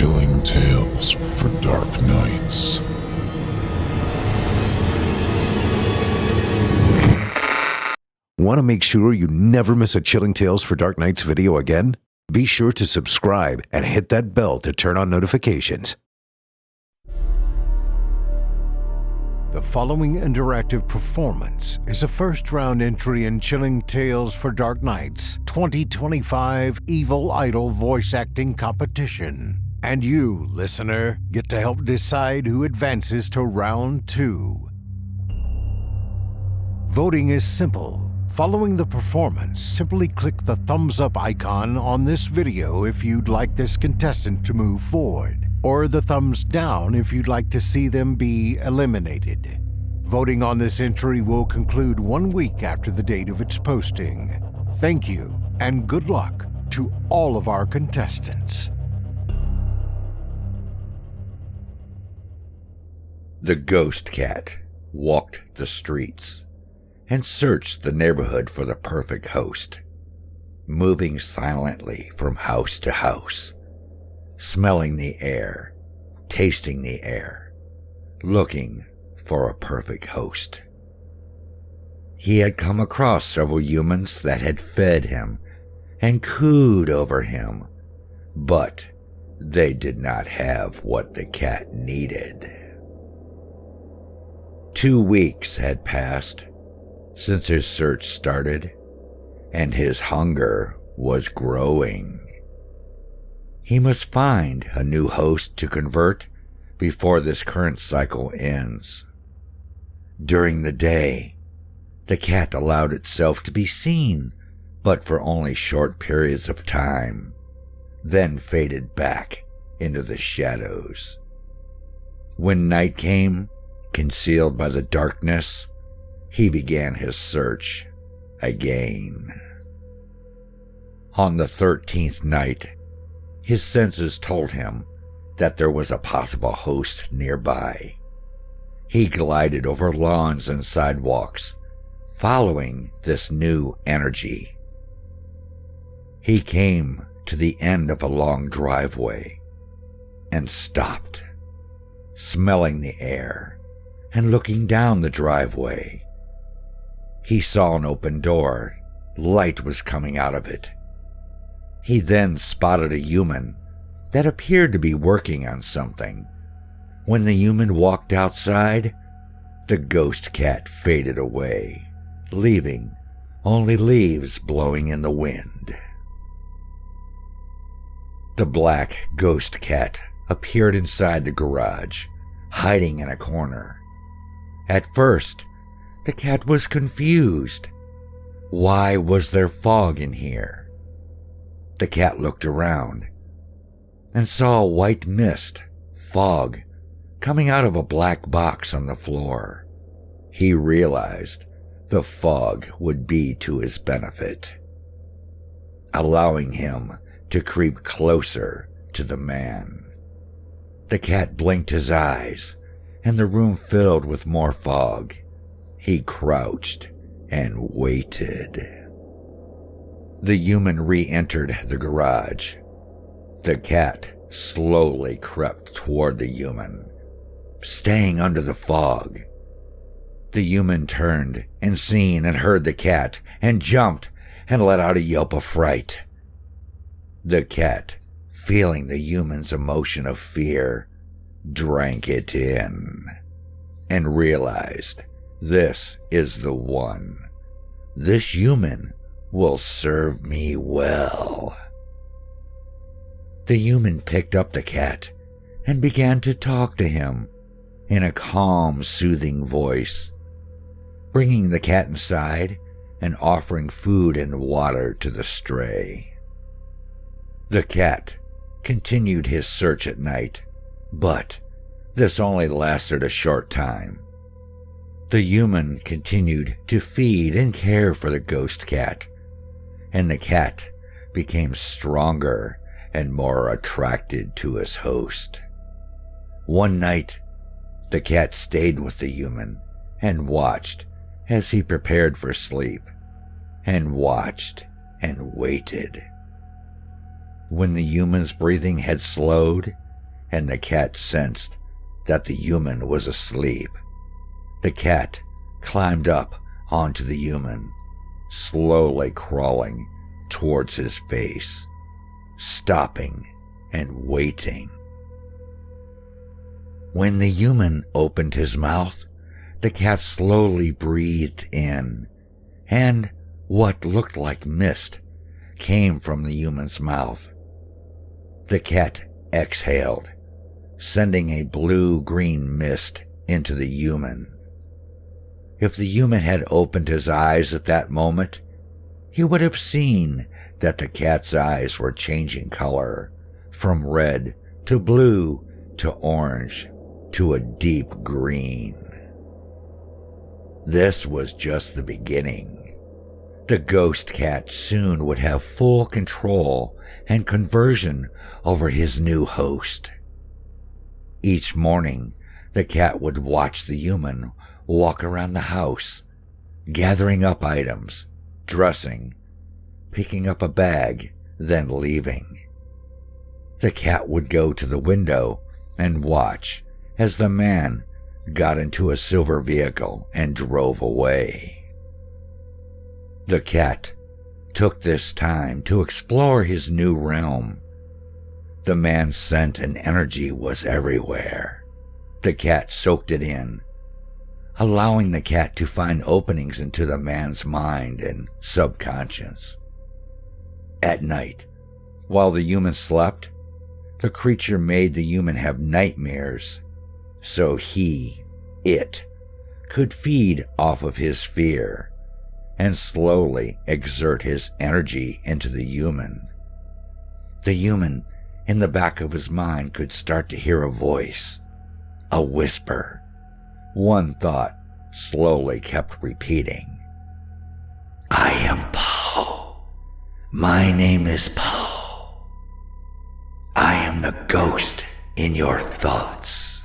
chilling tales for dark nights. Want to make sure you never miss a Chilling Tales for Dark Nights video again? Be sure to subscribe and hit that bell to turn on notifications. The following interactive performance is a first-round entry in Chilling Tales for Dark Nights 2025 Evil Idol voice acting competition. And you, listener, get to help decide who advances to round 2. Voting is simple. Following the performance, simply click the thumbs up icon on this video if you'd like this contestant to move forward, or the thumbs down if you'd like to see them be eliminated. Voting on this entry will conclude 1 week after the date of its posting. Thank you, and good luck to all of our contestants. The ghost cat walked the streets and searched the neighborhood for the perfect host, moving silently from house to house, smelling the air, tasting the air, looking for a perfect host. He had come across several humans that had fed him and cooed over him, but they did not have what the cat needed. 2 weeks had passed since his search started, and his hunger was growing. He must find a new host to convert before this current cycle ends. During the day, the cat allowed itself to be seen, but for only short periods of time, then faded back into the shadows. When night came, concealed by the darkness, he began his search again. On the 13th night, his senses told him that there was a possible host nearby. He glided over lawns and sidewalks, following this new energy. He came to the end of a long driveway and stopped, smelling the air and looking down the driveway. He saw an open door. Light was coming out of it. He then spotted a human that appeared to be working on something. When the human walked outside, the ghost cat faded away, leaving only leaves blowing in the wind. The black ghost cat appeared inside the garage, hiding in a corner. At first, the cat was confused. Why was there fog in here? The cat looked around and saw a white mist, fog, coming out of a black box on the floor. He realized the fog would be to his benefit, allowing him to creep closer to the man. The cat blinked his eyes, and the room filled with more fog. He crouched and waited. The human re-entered the garage. The cat slowly crept toward the human, staying under the fog. The human turned and seen and heard the cat and jumped and let out a yelp of fright. The cat, feeling the human's emotion of fear, drank it in and realized, this is the one. This human will serve me well. The human picked up the cat and began to talk to him in a calm, soothing voice, bringing the cat inside and offering food and water to the stray. The cat continued his search at night, but this only lasted a short time. The human continued to feed and care for the ghost cat, and the cat became stronger and more attracted to his host. One night, the cat stayed with the human and watched as he prepared for sleep, and watched and waited. When the human's breathing had slowed and the cat sensed that the human was asleep. The cat climbed up onto the human, slowly crawling towards his face, stopping and waiting. When the human opened his mouth, the cat slowly breathed in, and what looked like mist came from the human's mouth. The cat exhaled, sending a blue-green mist into the human. If the human had opened his eyes at that moment, he would have seen that the cat's eyes were changing color from red to blue to orange to a deep green. This was just the beginning. The ghost cat soon would have full control and conversion over his new host. Each morning, the cat would watch the human walk around the house, gathering up items, dressing, picking up a bag, then leaving. The cat would go to the window and watch as the man got into a silver vehicle and drove away. The cat took this time to explore his new realm. The man's scent and energy was everywhere. The cat soaked it in, allowing the cat to find openings into the man's mind and subconscious. At night, while the human slept, the creature made the human have nightmares, so it, could feed off of his fear and slowly exert his energy into the human. The human, in the back of his mind, could start to hear a voice, a whisper. One thought slowly kept repeating, "I am Poe. My name is Poe. I am the ghost in your thoughts."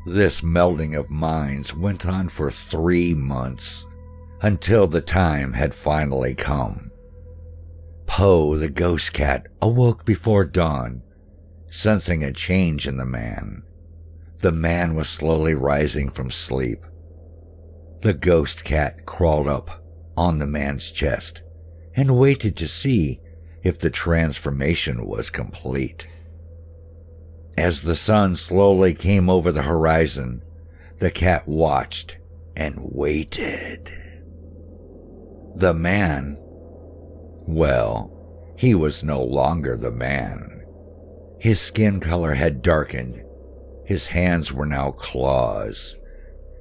This melding of minds went on for 3 months, until the time had finally come. Poe, the ghost cat, awoke before dawn, sensing a change in the man. The man was slowly rising from sleep. The ghost cat crawled up on the man's chest and waited to see if the transformation was complete. As the sun slowly came over the horizon, the cat watched and waited. The man, well, he was no longer the man. His skin color had darkened, his hands were now claws,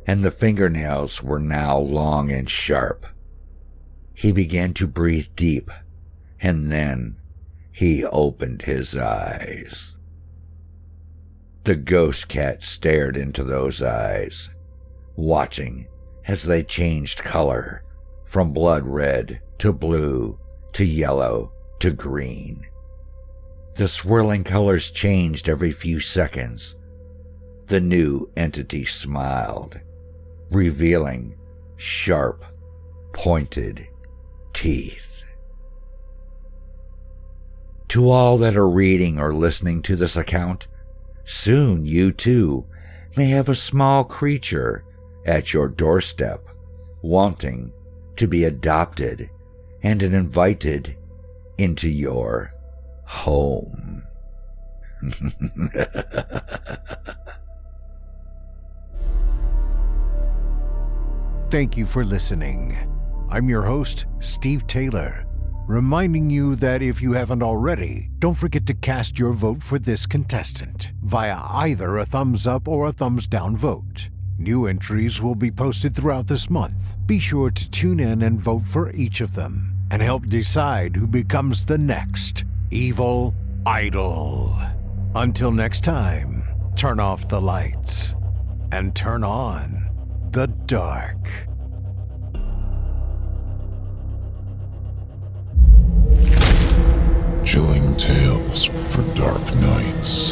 and the fingernails were now long and sharp. He began to breathe deep, and then he opened his eyes. The ghost cat stared into those eyes, watching as they changed color from blood red to blue to yellow to green. The swirling colors changed every few seconds. The new entity smiled, revealing sharp, pointed teeth. To all that are reading or listening to this account, soon you too may have a small creature at your doorstep wanting to be adopted and invited into your home. Thank you for listening. I'm your host, Steve Taylor, reminding you that if you haven't already, don't forget to cast your vote for this contestant via either a thumbs up or a thumbs down vote. New entries will be posted throughout this month. Be sure to tune in and vote for each of them and help decide who becomes the next evil idol. Until next time, turn off the lights and turn on the dark. Chilling tales for dark nights.